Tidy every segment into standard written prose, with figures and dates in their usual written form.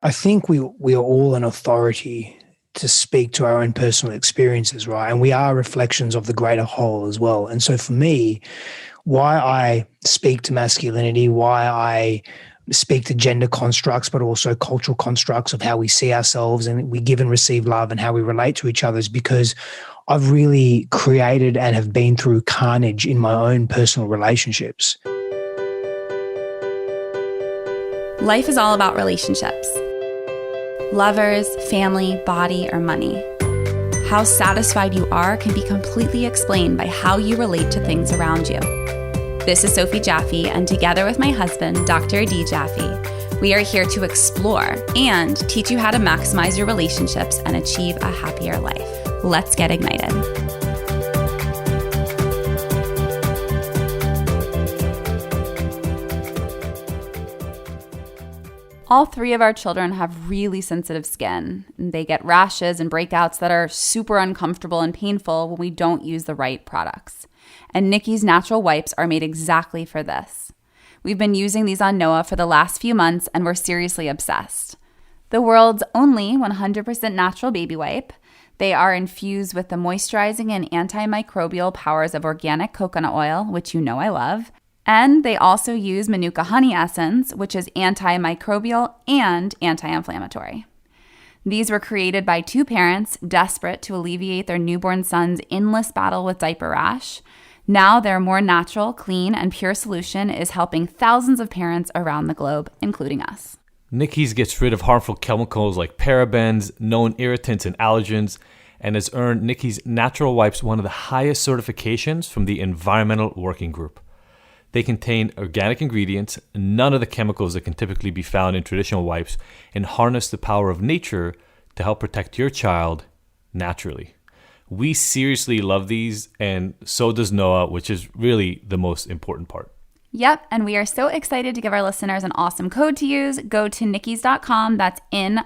I think we are all an authority to speak to our own personal experiences, right? And we are reflections of the greater whole as well. And so for me, why I speak to masculinity, why I speak to gender constructs, but also cultural constructs of how we see ourselves and we give and receive love and how we relate to each other is because I've really created and have been through carnage in my own personal relationships. Life is all about relationships. Lovers, family, body, or money. How satisfied you are can be completely explained by how you relate to things around you. This is Sophie Jaffe, and together with my husband, Dr. D. Jaffe, we are here to explore and teach you how to maximize your relationships and achieve a happier life. Let's get ignited. All three of our children have really sensitive skin. They get rashes and breakouts that are super uncomfortable and painful when we don't use the right products. And Nikki's natural wipes are made exactly for this. We've been using these on Noah for the last few months and we're seriously obsessed. The world's only 100% natural baby wipe. They are infused with the moisturizing and antimicrobial powers of organic coconut oil, which you know I love. And they also use Manuka honey essence, which is antimicrobial and anti-inflammatory. These were created by two parents desperate to alleviate their newborn son's endless battle with diaper rash. Now their more natural, clean, and pure solution is helping thousands of parents around the globe, including us. Nikki's gets rid of harmful chemicals like parabens, known irritants, and allergens, and has earned Nikki's natural wipes one of the highest certifications from the Environmental Working Group. They contain organic ingredients, none of the chemicals that can typically be found in traditional wipes, and harness the power of nature to help protect your child naturally. We seriously love these, and so does Noah, which is really the most important part. Yep, and we are so excited to give our listeners an awesome code to use. Go to nikkis.com, that's NIKIS.com,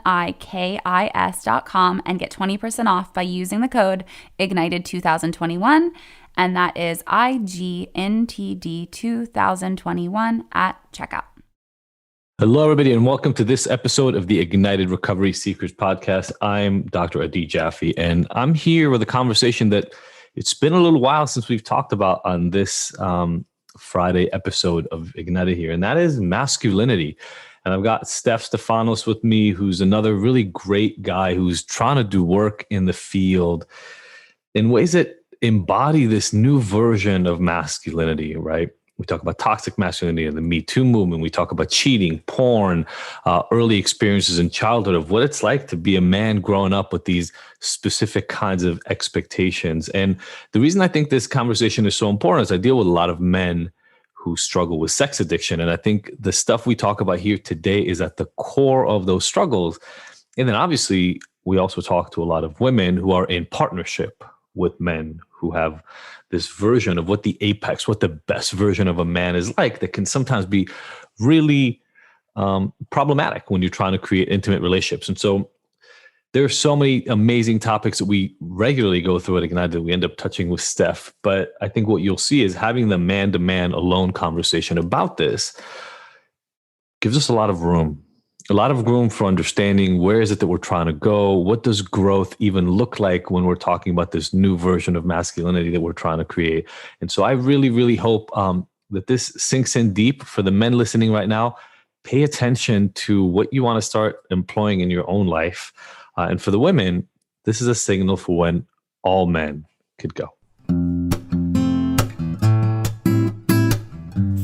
and get 20% off by using the code IGNITED2021. And that is IGNTD 2021 at checkout. Hello, everybody, and welcome to this episode of the Ignited Recovery Seekers Podcast. I'm Dr. Adi Jaffe, and I'm here with a conversation that it's been a little while since we've talked about on this Friday episode of Ignited here, and that is masculinity. And I've got Stefanos with me, who's another really great guy who's trying to do work in the field in ways that embody this new version of masculinity, right? We talk about toxic masculinity and the Me Too movement. We talk about cheating, porn, early experiences in childhood of what it's like to be a man growing up with these specific kinds of expectations. And the reason I think this conversation is so important is I deal with a lot of men who struggle with sex addiction. And I think the stuff we talk about here today is at the core of those struggles. And then obviously, we also talk to a lot of women who are in partnership with men who have this version of what the apex, what the best version of a man is like, that can sometimes be really problematic when you're trying to create intimate relationships. And so there are so many amazing topics that we regularly go through at Ignite that we end up touching with Stef. But I think what you'll see is having the man-to-man alone conversation about this gives us a lot of room for understanding where is it that we're trying to go? What does growth even look like when we're talking about this new version of masculinity that we're trying to create? And so I really, really hope that this sinks in deep. For the men listening right now, pay attention to what you want to start employing in your own life. And for the women, this is a signal for when all men could go.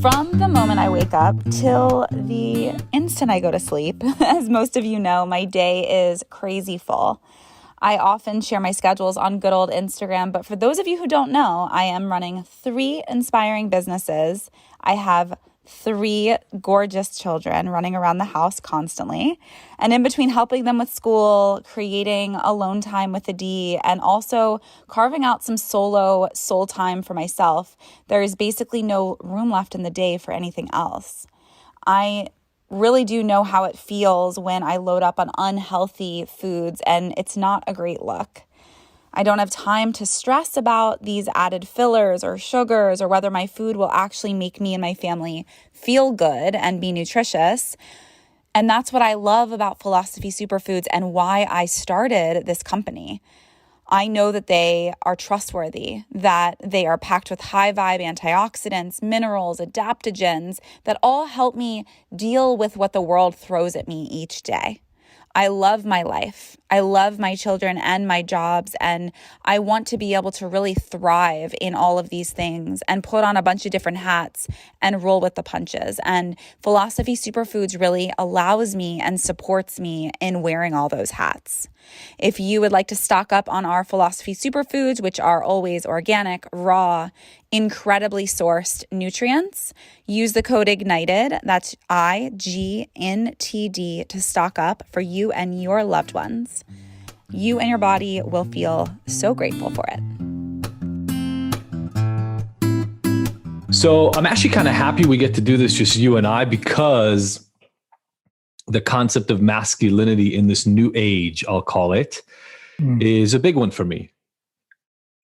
From the moment I wake up till the instant I go to sleep, as most of you know, my day is crazy full. I often share my schedules on good old Instagram, but for those of you who don't know, I am running 3 inspiring businesses. I have 3 gorgeous children running around the house constantly. And in between helping them with school, creating alone time with the D, and also carving out some solo soul time for myself, there is basically no room left in the day for anything else. I really do know how it feels when I load up on unhealthy foods, and it's not a great look. I don't have time to stress about these added fillers or sugars or whether my food will actually make me and my family feel good and be nutritious. And that's what I love about Philosophie Superfoods and why I started this company. I know that they are trustworthy, that they are packed with high vibe antioxidants, minerals, adaptogens that all help me deal with what the world throws at me each day. I love my life. I love my children and my jobs, and I want to be able to really thrive in all of these things and put on a bunch of different hats and roll with the punches. And Philosophie Superfoods really allows me and supports me in wearing all those hats. If you would like to stock up on our Philosophie Superfoods, which are always organic, raw, incredibly sourced nutrients, use the code IGNITED, that's IGNTD, to stock up for you and your loved ones. You and your body will feel so grateful for it. So I'm actually kind of happy we get to do this just you and I, because the concept of masculinity in this new age, I'll call it, is a big one for me.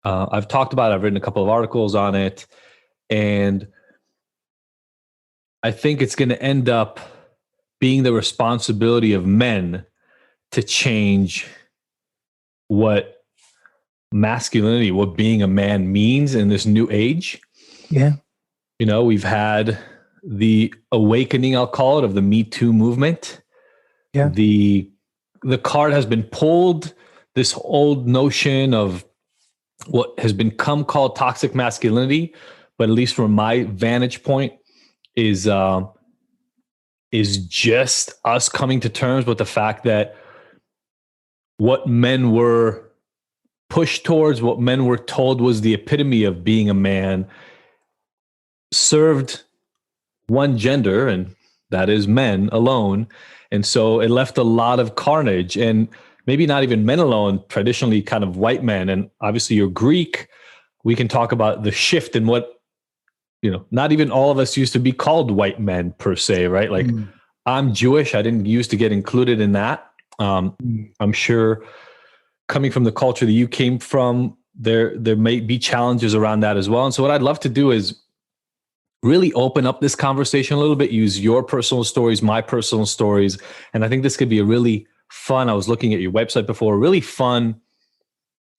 I've talked about it, I've written a couple of articles on it, and I think it's going to end up being the responsibility of men to change what masculinity, what being a man means in this new age. Yeah. You know, we've had the awakening, I'll call it, of the Me Too movement. Yeah. The card has been pulled. This old notion of what has become called toxic masculinity, but at least from my vantage point, is just us coming to terms with the fact that what men were pushed towards, what men were told was the epitome of being a man, served one gender, and that is men alone. And so it left a lot of carnage, and maybe not even men alone, traditionally kind of white men. And obviously you're Greek. We can talk about the shift in what, you know, not even all of us used to be called white men per se, right? Like I'm Jewish. I didn't used to get included in that. I'm sure coming from the culture that you came from, there may be challenges around that as well. And so what I'd love to do is really open up this conversation a little bit, use your personal stories, my personal stories. And I think this could be a really fun, I was looking at your website before, a really fun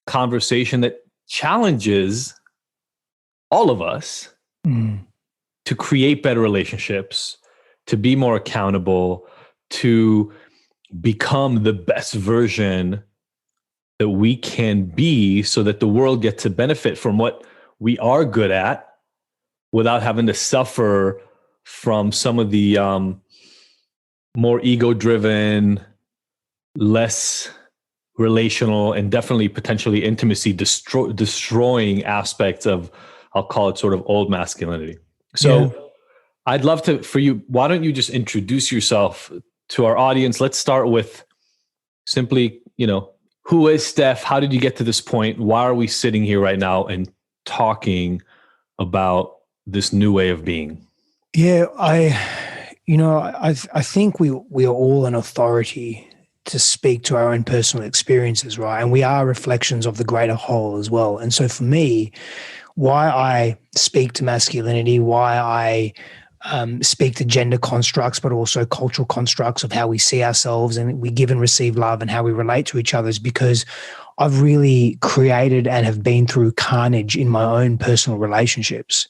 conversation that challenges all of us to create better relationships, to be more accountable, to become the best version that we can be, so that the world gets to benefit from what we are good at without having to suffer from some of the more ego-driven, less relational, and definitely potentially intimacy destroying aspects of, I'll call it, sort of old masculinity. So I'd love to, for you, why don't you just introduce yourself to our audience? Let's start with simply, you know, who is Stef? How did you get to this point? Why are we sitting here right now and talking about this new way of being? Yeah, I think we are all an authority to speak to our own personal experiences, right? And we are reflections of the greater whole as well. And so for me, why I speak to masculinity, why I speak to gender constructs, but also cultural constructs of how we see ourselves and we give and receive love and how we relate to each other, is because I've really created and have been through carnage in my own personal relationships.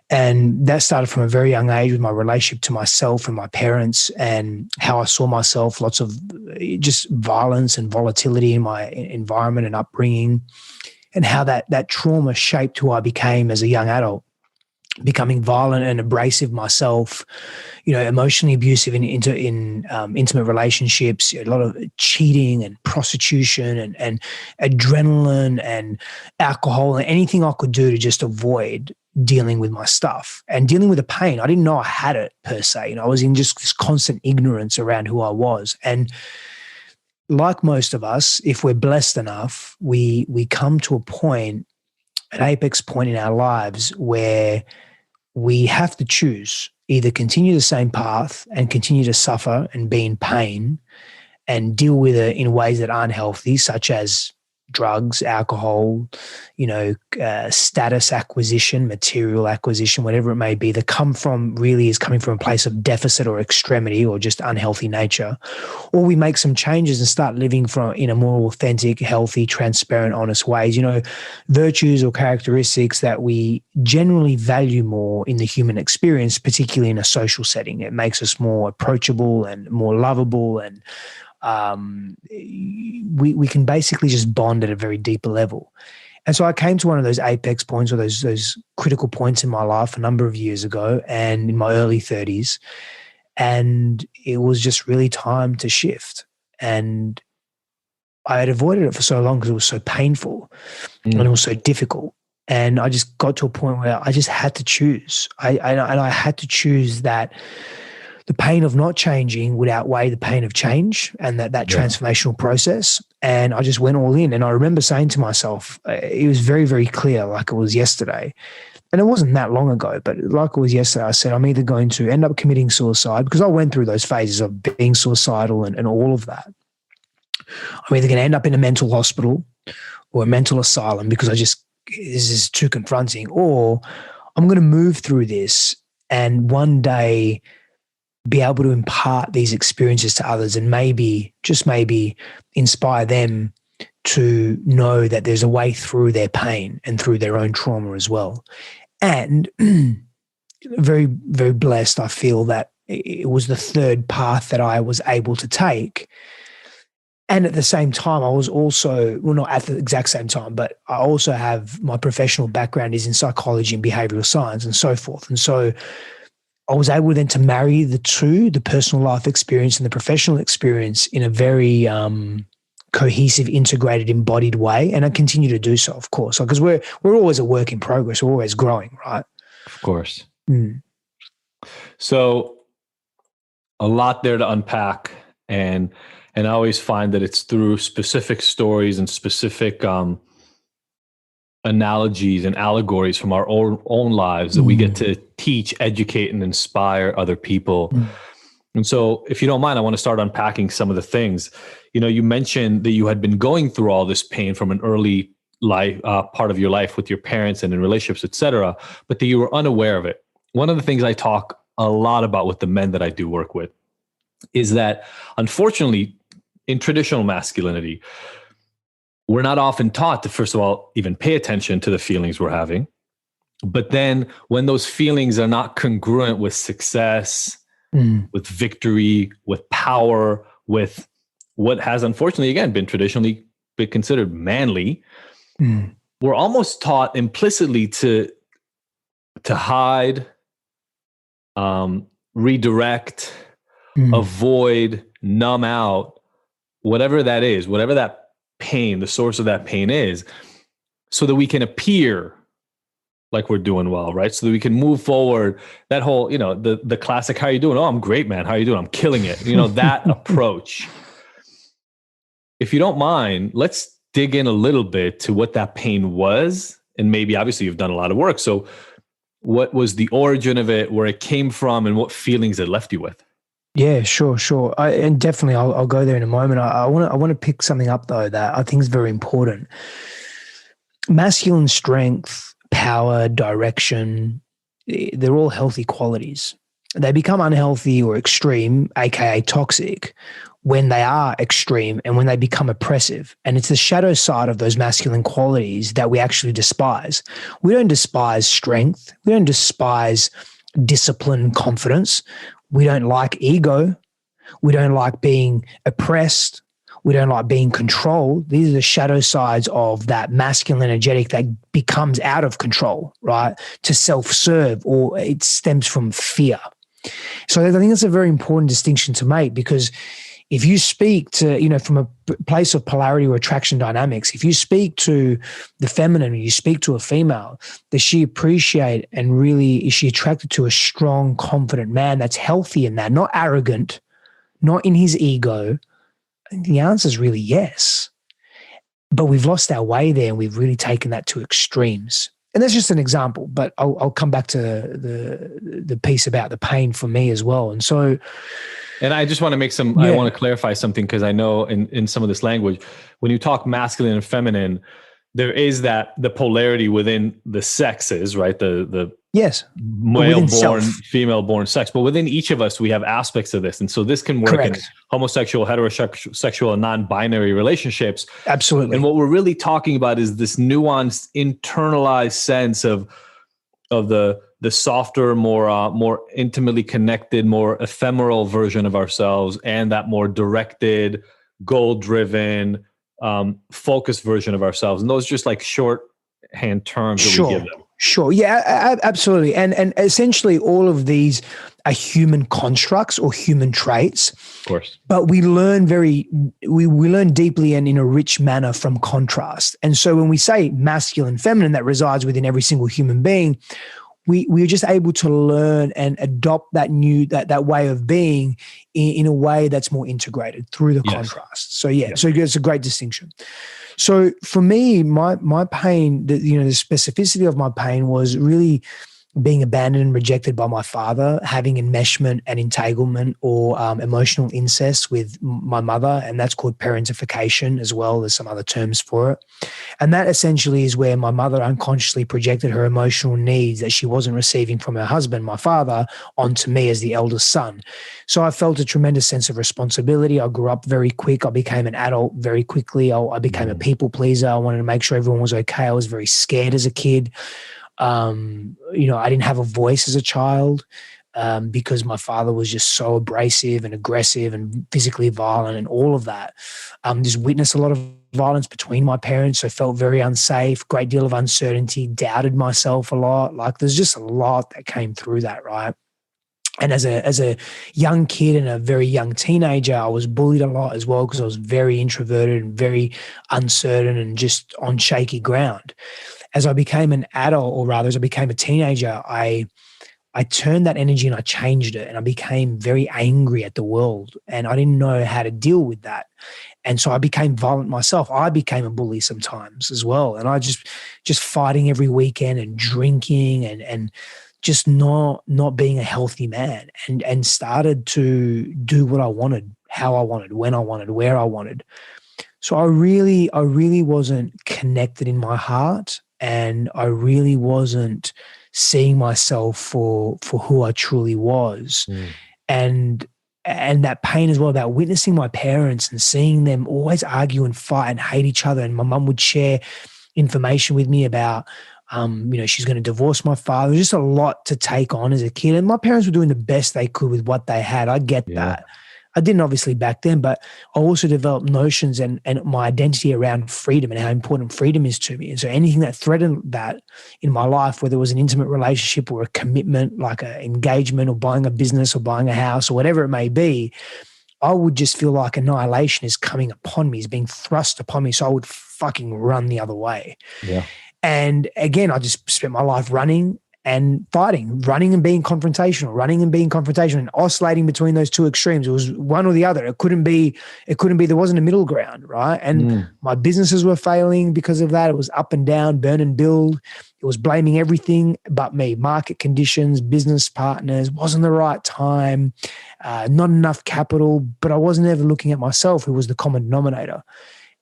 And that started from a very young age with my relationship to myself and my parents, and how I saw myself, lots of just violence and volatility in my environment and upbringing, and how that trauma shaped who I became as a young adult, becoming violent and abrasive myself, you know, emotionally abusive in intimate relationships, a lot of cheating and prostitution and adrenaline and alcohol and anything I could do to just avoid dealing with my stuff and dealing with the pain. I didn't know I had it per se. You know, I was in just this constant ignorance around who I was. And like most of us, if we're blessed enough, we come to a point, an apex point in our lives, where we have to choose either continue the same path and continue to suffer and be in pain and deal with it in ways that aren't healthy, such as drugs, alcohol, status acquisition, material acquisition, whatever it may be, that coming from a place of deficit or extremity or just unhealthy nature, or we make some changes and start living in a more authentic, healthy, transparent, honest ways, virtues or characteristics that we generally value more in the human experience, particularly in a social setting. It makes us more approachable and more lovable, and we can basically just bond at a very deeper level. And so I came to one of those apex points, or those critical points in my life a number of years ago, and in my early 30s, and it was just really time to shift. And I had avoided it for so long because it was so painful and it was so difficult. And I just got to a point where I just had to choose. I had to choose that the pain of not changing would outweigh the pain of change and that transformational process. And I just went all in. And I remember saying to myself, it was very, very clear, like it was yesterday. And it wasn't that long ago, but like it was yesterday, I said, I'm either going to end up committing suicide, because I went through those phases of being suicidal and all of that. I'm either going to end up in a mental hospital or a mental asylum because this is too confronting, or I'm going to move through this and one day be able to impart these experiences to others and maybe, just maybe, inspire them to know that there's a way through their pain and through their own trauma as well. And very, very blessed, I feel that it was the third path that I was able to take. And at the same time, I was also, well, not at the exact same time, but I also have my professional background is in psychology and behavioral science and so forth. And so I was able then to marry the two, the personal life experience and the professional experience, in a very cohesive, integrated, embodied way. And I continue to do so, of course, because we're always a work in progress. We're always growing, right? Of course. So a lot there to unpack. And I always find that it's through specific stories and specific analogies and allegories from our own lives that we get to teach, educate, and inspire other people. And so if you don't mind, I want to start unpacking some of the things. You mentioned that you had been going through all this pain from an early life, part of your life with your parents and in relationships, et cetera, but that you were unaware of it. One of the things I talk a lot about with the men that I do work with is that, unfortunately, in traditional masculinity, we're not often taught to, first of all, even pay attention to the feelings we're having. But then when those feelings are not congruent with success, with victory, with power, with what has unfortunately, again, been traditionally been considered manly, we're almost taught implicitly to hide, redirect, avoid, numb out, whatever that is, whatever that pain, the source of that pain is, so that we can appear like we're doing well, right? So that we can move forward. That whole, the classic, how are you doing? Oh, I'm great, man. How are you doing? I'm killing it. That approach. If you don't mind, let's dig in a little bit to what that pain was. And maybe, obviously, you've done a lot of work. So what was the origin of it, where it came from, and what feelings it left you with? Yeah, sure. And definitely I'll go there in a moment. I want to pick something up, though, that I think is very important. Masculine strength, power, direction, they're all healthy qualities. They become unhealthy or extreme, aka toxic, when they are extreme and when they become oppressive. And it's the shadow side of those masculine qualities that we actually despise. We don't despise strength. We don't despise discipline and confidence. We don't like ego. We don't like being oppressed. We don't like being controlled. These are the shadow sides of that masculine energetic that becomes out of control, right? To self-serve, or it stems from fear. So I think that's a very important distinction to make, because if you speak to, from a place of polarity or attraction dynamics, if you speak to the feminine, or you speak to a female, does she appreciate and really is she attracted to a strong, confident man that's healthy in that, not arrogant, not in his ego? I think the answer is really yes. But we've lost our way there, and we've really taken that to extremes. And that's just an example, but I'll come back to the piece about the pain for me as well. And so And I just want to make I want to clarify something, because I know in some of this language, when you talk masculine and feminine, there is the polarity within the sexes, right? The yes, male-born, female-born sex. But within each of us, we have aspects of this. And so this can work in homosexual, heterosexual, and non-binary relationships. Absolutely. And what we're really talking about is this nuanced, internalized sense of the softer, more intimately connected, more ephemeral version of ourselves, and that more directed, goal-driven, focused version of ourselves. And those are just like shorthand terms that we give them. Sure. Yeah, absolutely. And essentially all of these are human constructs or human traits. Of course. But we learn we learn deeply and in a rich manner from contrast. And so when we say masculine, feminine, that resides within every single human being, we're just able to learn and adopt that way of being in a way that's more integrated through the contrast. So so it's a great distinction. So for me, my pain, the specificity of my pain was really being abandoned and rejected by my father, having enmeshment and entanglement or emotional incest with my mother, and that's called parentification as well. There's some other terms for it. And that essentially is where my mother unconsciously projected her emotional needs that she wasn't receiving from her husband, my father, onto me as the eldest son. So I felt a tremendous sense of responsibility. I grew up very quick. I became an adult very quickly. I became a people pleaser. I wanted to make sure everyone was okay. I was very scared as a kid. I didn't have a voice as a child because my father was just so abrasive and aggressive and physically violent and all of that. Just witnessed a lot of violence between my parents. So I felt very unsafe, great deal of uncertainty, doubted myself a lot. Like there's just a lot that came through that, right? And as a young kid and a very young teenager, I was bullied a lot as well because I was very introverted and very uncertain and just on shaky ground. As I became an adult, or rather as I became a teenager, I turned that energy and I changed it, and I became very angry at the world, and I didn't know how to deal with that. And so I became violent myself. I became a bully sometimes as well. And I just fighting every weekend and drinking and just not being a healthy man, and started to do what I wanted, how I wanted, when I wanted, where I wanted. So I really wasn't connected in my heart, and I really wasn't seeing myself for who I truly was. And that pain as well about witnessing my parents and seeing them always argue and fight and hate each other. And my mum would share information with me about, she's going to divorce my father. There's just a lot to take on as a kid. And my parents were doing the best they could with what they had. I get that. I didn't obviously back then, but I also developed notions and my identity around freedom and how important freedom is to me. And so anything that threatened that in my life, whether it was an intimate relationship or a commitment, like an engagement or buying a business or buying a house or whatever it may be, I would just feel like annihilation is coming upon me, is being thrust upon me. So I would fucking run the other way. Yeah. And again, I just spent my life running and fighting, running and being confrontational and oscillating between those two extremes. It was one or the other. It couldn't be, there wasn't a middle ground, right? And my businesses were failing because of that. It was up and down, burn and build. It was blaming everything but me, market conditions, business partners, wasn't the right time, not enough capital, but I wasn't ever looking at myself, who was the common denominator.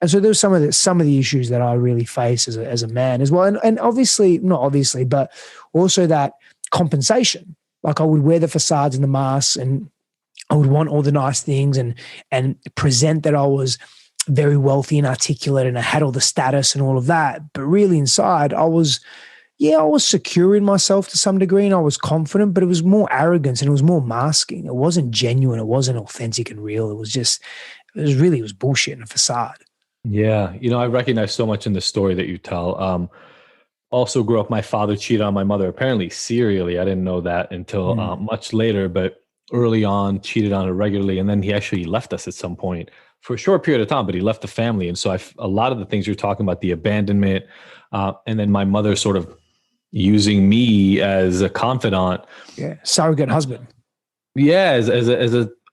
And so there was some of the issues that I really face as a man as well. And obviously, not obviously, but also that compensation. Like I would wear the facades and the masks, and I would want all the nice things and present that I was very wealthy and articulate and I had all the status and all of that. But really inside, I was secure in myself to some degree, and I was confident, but it was more arrogance and it was more masking. It wasn't genuine. It wasn't authentic and real. It was bullshit and a facade. Yeah. I recognize so much in the story that you tell. Also grew up, my father cheated on my mother, apparently serially. I didn't know that until much later, but early on cheated on her regularly. And then he actually left us at some point for a short period of time, but he left the family. And so a lot of the things you're talking about, the abandonment, and then my mother sort of using me as a confidant. Yeah. Surrogate husband. Yeah.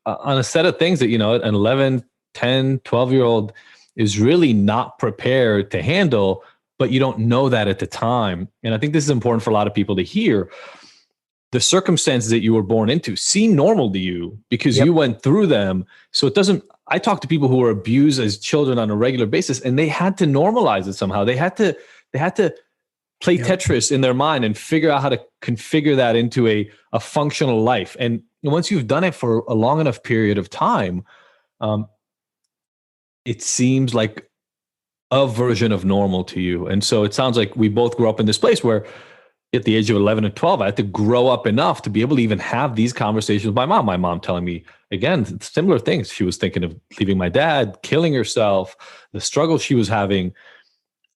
On a set of things that, an 11, 10, 12-year-old is really not prepared to handle, but you don't know that at the time. And I think this is important for a lot of people to hear. the circumstances that you were born into seem normal to you because you went through them. So it doesn't, I talk to people who were abused as children on a regular basis, and they had to normalize it somehow. They had to play Tetris in their mind and figure out how to configure that into a functional life. And once you've done it for a long enough period of time, it seems like a version of normal to you. And so it sounds like we both grew up in this place where at the age of 11 and 12, I had to grow up enough to be able to even have these conversations with my mom telling me, again, similar things. She was thinking of leaving my dad, killing herself, the struggle she was having.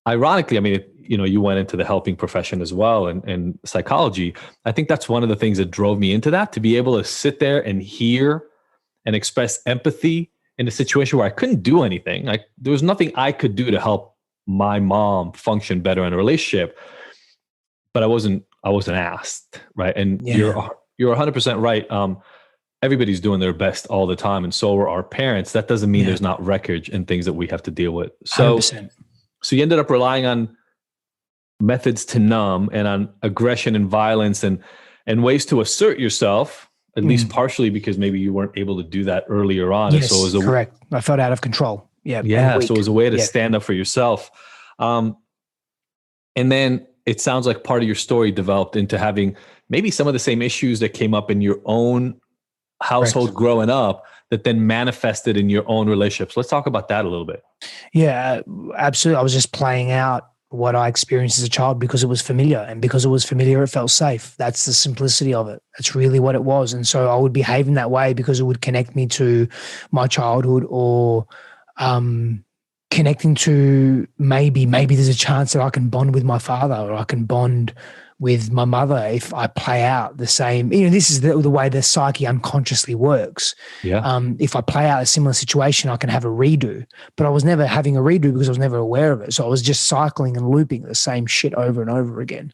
Ironically, I mean, you went into the helping profession as well and psychology. I think that's one of the things that drove me into that, to be able to sit there and hear and express empathy in a situation where I couldn't do anything. Like, there was nothing I could do to help my mom function better in a relationship, but I wasn't asked, right? And you're 100% right. Everybody's doing their best all the time, and so are our parents. That doesn't mean there's not wreckage and things that we have to deal with. So 100%. So you ended up relying on methods to numb and on aggression and violence and ways to assert yourself, at least partially because maybe you weren't able to do that earlier on. Yes, so it was correct. I felt out of control. Yeah. So it was a way to stand up for yourself. And then it sounds like part of your story developed into having maybe some of the same issues that came up in your own household growing up that then manifested in your own relationships. Let's talk about that a little bit. Yeah, absolutely. I was just playing out what I experienced as a child because it was familiar, and because it was familiar, it felt safe. That's the simplicity of it. That's really what it was. And so I would behave in that way because it would connect me to my childhood, or connecting to maybe there's a chance that I can bond with my father, or I can bond with my mother if I play out the same. This is the way the psyche unconsciously works. Yeah. If I play out a similar situation, I can have a redo. But I was never having a redo because I was never aware of it. So I was just cycling and looping the same shit over and over again.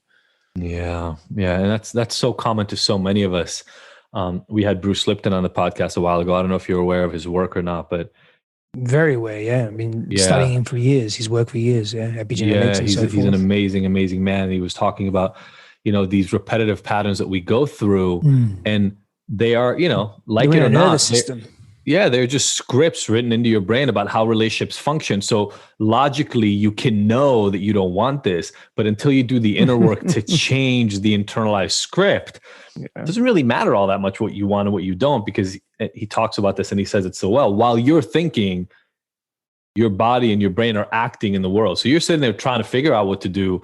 Yeah. And that's so common to so many of us. We had Bruce Lipton on the podcast a while ago. I don't know if you're aware of his work or not, but very aware. Yeah. I've been studying him for years, his work for years. Yeah. Epigenetics and so forth. He's an amazing man. He was talking about, these repetitive patterns that we go through, and they are, like it or not, they're just scripts written into your brain about how relationships function. So logically you can know that you don't want this, but until you do the inner work to change the internalized script, it doesn't really matter all that much what you want and what you don't, because he talks about this and he says it so well. While you're thinking, your body and your brain are acting in the world. So you're sitting there trying to figure out what to do,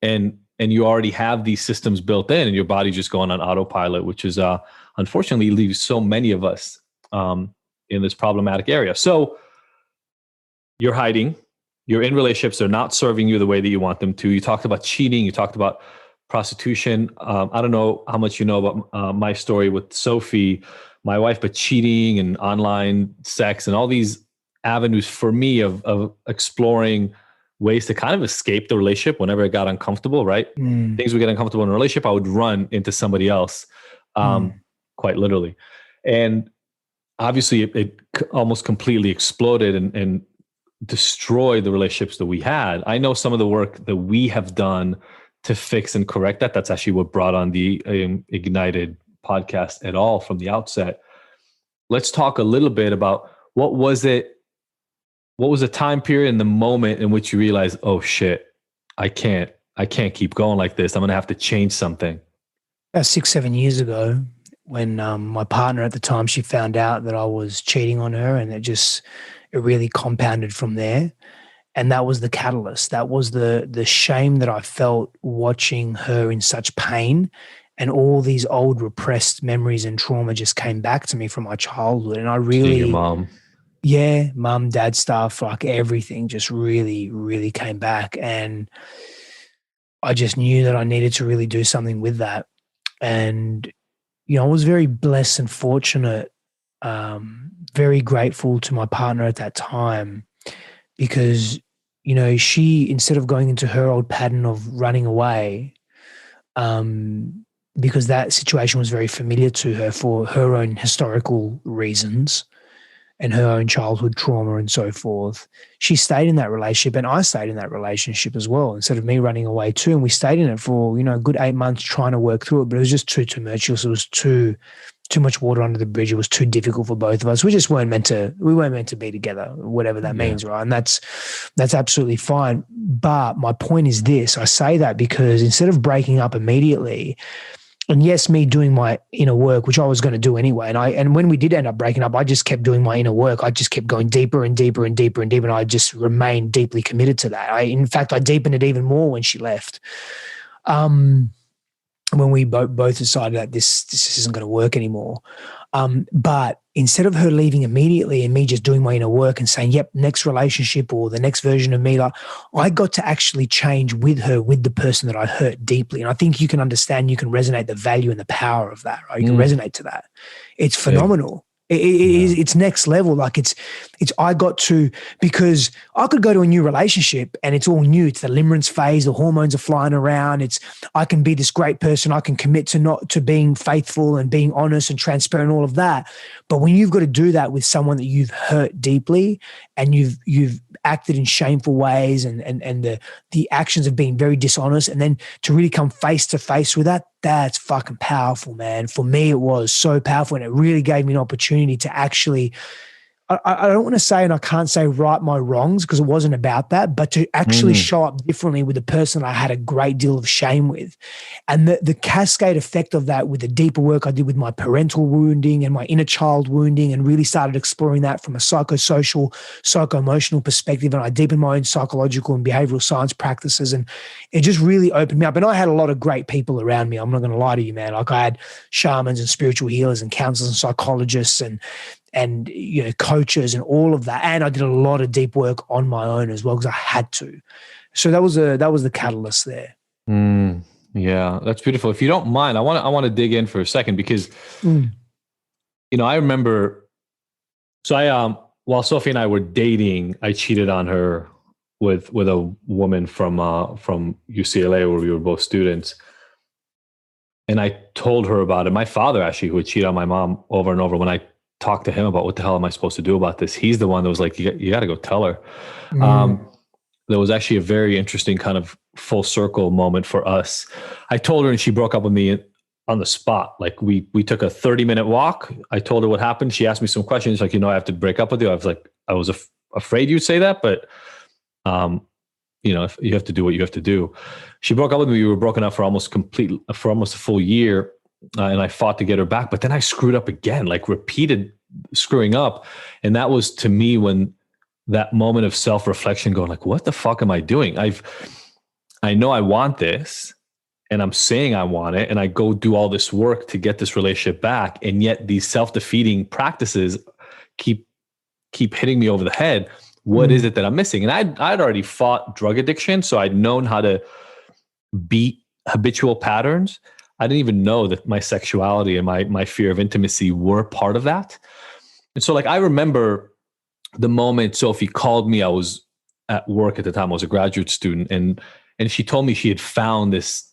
and you already have these systems built in, and your body's just going on autopilot, which is unfortunately leaves so many of us in this problematic area. So you're hiding, you're in relationships, they're not serving you the way that you want them to. You talked about cheating, you talked about prostitution. I don't know how much you know about my story with Sophie, my wife, but cheating and online sex and all these avenues for me of exploring ways to kind of escape the relationship whenever it got uncomfortable, right? Things would get uncomfortable in a relationship, I would run into somebody else, quite literally. And obviously it almost completely exploded and destroyed the relationships that we had. I know some of the work that we have done to fix and correct that. That's actually what brought on the Ignited podcast at all from the outset. Let's talk a little bit about what was the time period and the moment in which you realized, oh shit, I can't keep going like this. I'm going to have to change something. About 6-7 years ago, when my partner at the time, she found out that I was cheating on her, and it really compounded from there. And that was the catalyst. That was the shame that I felt watching her in such pain, and all these old repressed memories and trauma just came back to me from my childhood. And I really, your mom. Yeah, mom, dad stuff, like everything just really, really came back. And I just knew that I needed to really do something with that. And, I was very blessed and fortunate, very grateful to my partner at that time, because, she, instead of going into her old pattern of running away, because that situation was very familiar to her for her own historical reasons, and her own childhood trauma and so forth. She stayed in that relationship, and I stayed in that relationship as well, instead of me running away too. And we stayed in it for, a good 8 months trying to work through it, but it was just too tumultuous. It was too much water under the bridge. It was too difficult for both of us. We weren't meant to be together, whatever that means, right? And that's absolutely fine. But my point is this: I say that because instead of breaking up immediately, and yes, me doing my inner work, which I was going to do anyway. And when we did end up breaking up, I just kept doing my inner work. I just kept going deeper and deeper and deeper and deeper. And I just remained deeply committed to that. In fact, I deepened it even more when she left. When we both decided that this isn't going to work anymore. But instead of her leaving immediately and me just doing my inner work and saying, yep, next relationship or the next version of me, I got to actually change with her, with the person that I hurt deeply. And I think you can understand, you can resonate the value and the power of that, right? You can resonate to that. It's phenomenal. It's next level. Like I got to, because I could go to a new relationship and it's all new. It's the limerence phase. The hormones are flying around. I can be this great person. I can commit to being faithful and being honest and transparent, all of that. But when you've got to do that with someone that you've hurt deeply and you've acted in shameful ways and the actions of being very dishonest, and then to really come face to face with that, that's fucking powerful, man. For me, it was so powerful, and it really gave me an opportunity to actually, I don't want to say, and I can't say right my wrongs because it wasn't about that, but to actually show up differently with the person I had a great deal of shame with. And the cascade effect of that with the deeper work I did with my parental wounding and my inner child wounding, and really started exploring that from a psychosocial, psycho-emotional perspective. And I deepened my own psychological and behavioral science practices. And it just really opened me up. And I had a lot of great people around me. I'm not going to lie to you, man. Like I had shamans and spiritual healers and counselors and psychologists and coaches and all of that. And I did a lot of deep work on my own as well because I had to. So that was the catalyst there. Yeah, that's beautiful. If you don't mind, I want to dig in for a second because, I remember, so while Sophie and I were dating, I cheated on her with a woman from UCLA where we were both students. And I told her about it. My father, actually, who would cheat on my mom over and over, when I talked to him about what the hell am I supposed to do about this, he's the one that was like, you got to go tell her. There was actually a very interesting kind of full circle moment for us. I told her and she broke up with me on the spot. Like we took a 30-minute walk. I told her what happened. She asked me some questions like, I have to break up with you. I was like, I was afraid you'd say that, but if you have to do what you have to do. She broke up with me. We were broken up for almost a full year. And I fought to get her back, but then I screwed up again, like repeated screwing up. And that was, to me, when that moment of self-reflection going like, what the fuck am I doing? I know I want this and I'm saying I want it. And I go do all this work to get this relationship back. And yet these self-defeating practices keep hitting me over the head. What is it that I'm missing? And I'd already fought drug addiction. So I'd known how to beat habitual patterns. I didn't even know that my sexuality and my fear of intimacy were part of that. And so I remember the moment Sophie called me. I was at work at the time. I was a graduate student. And she told me she had found this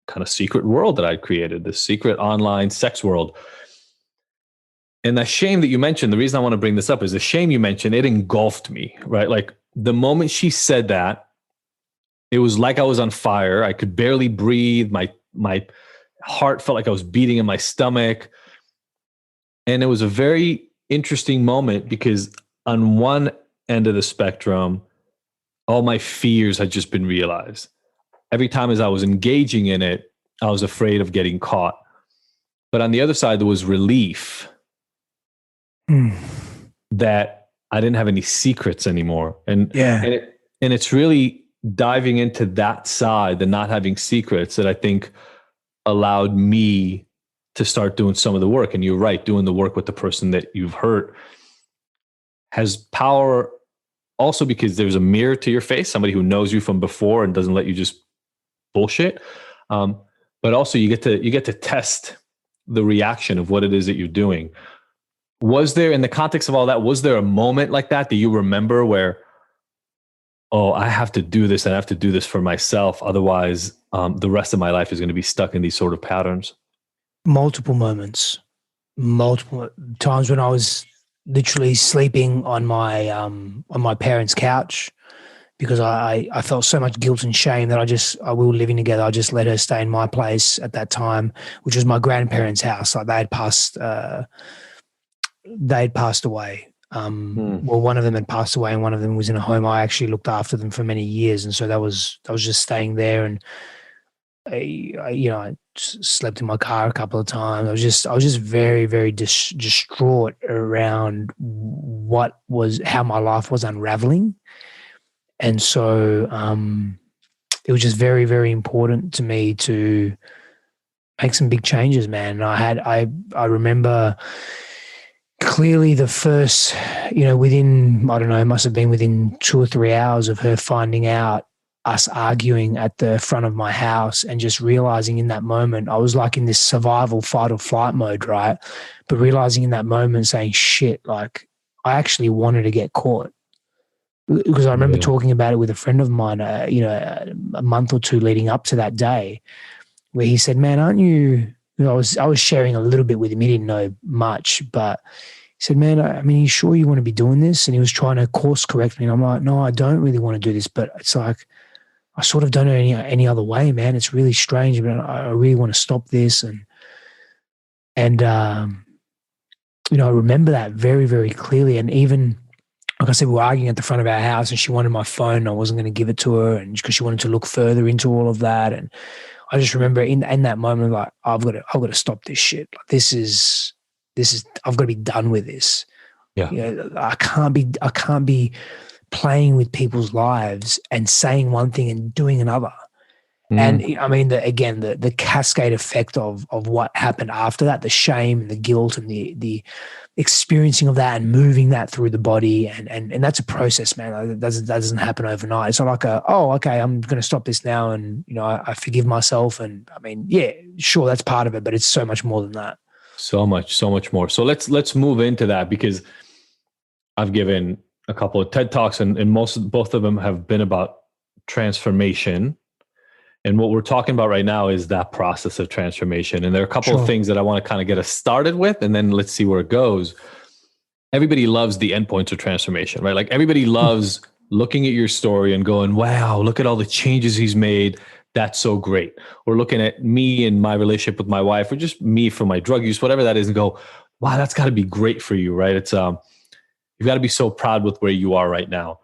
kind of secret world that I'd created, this secret online sex world. And the shame that you mentioned, the reason I want to bring this up is the shame you mentioned, it engulfed me, right? Like the moment she said that, it was like I was on fire. I could barely breathe. My heart felt like I was beating in my stomach. And it was a very interesting moment because on one end of the spectrum, all my fears had just been realized. Every time as I was engaging in it, I was afraid of getting caught. But on the other side, there was relief that I didn't have any secrets anymore. And it's really diving into that side, the not having secrets, that I think allowed me to start doing some of the work. And you're right, doing the work with the person that you've hurt has power also because there's a mirror to your face, somebody who knows you from before and doesn't let you just bullshit. But also you get to test the reaction of what it is that you're doing. Was there, in the context of all that, was there a moment like that you remember where, oh, I have to do this and I have to do this for myself. Otherwise, the rest of my life is going to be stuck in these sort of patterns? Multiple moments, multiple times when I was literally sleeping on my parents' couch because I felt so much guilt and shame that we were living together. I just let her stay in my place at that time, which was my grandparents' house. Like they had passed away. Well, one of them had passed away and one of them was in a home. I actually looked after them for many years. And so I was just staying there, and I slept in my car a couple of times. I was just very, very distraught around how my life was unraveling. And so it was just very, very important to me to make some big changes, man. I remember clearly the first, within, I don't know, it must have been within 2 or 3 hours of her finding out, us arguing at the front of my house, and just realizing in that moment, I was like in this survival fight or flight mode, right? But realizing in that moment, saying, shit, like I actually wanted to get caught. Because I remember talking about it with a friend of mine, a month or two leading up to that day, where he said, man, aren't you, I was sharing a little bit with him. He didn't know much, but he said, man, I mean, are you sure you want to be doing this? And he was trying to course correct me. And I'm like, no, I don't really want to do this, but it's like, I sort of don't know any other way, man. It's really strange, but I really want to stop this. And I remember that very, very clearly. And even, like I said, we were arguing at the front of our house, and she wanted my phone. And I wasn't going to give it to her, and because she wanted to look further into all of that. And I just remember in that moment, like, I've got to stop this shit. Like, this is, I've got to be done with this. Yeah. I can't be playing with people's lives and saying one thing and doing another. And I mean, the cascade effect of what happened after that, the shame and the guilt and the experiencing of that and moving that through the body. And that's a process, man. That doesn't happen overnight. It's not like okay, I'm going to stop this now. And, I forgive myself. And I mean, yeah, sure, that's part of it, but it's so much more than that. So much more. So let's move into that, because I've given a couple of TED Talks, and both of them have been about transformation. And what we're talking about right now is that process of transformation. And there are a couple of things that I want to kind of get us started with, and then let's see where it goes. Everybody loves the endpoints of transformation, right? Like everybody loves looking at your story and going, wow, look at all the changes he's made. That's so great. Or looking at me and my relationship with my wife, or just me for my drug use, whatever that is, and go, wow, that's got to be great for you, right? It's you've got to be so proud with where you are right now.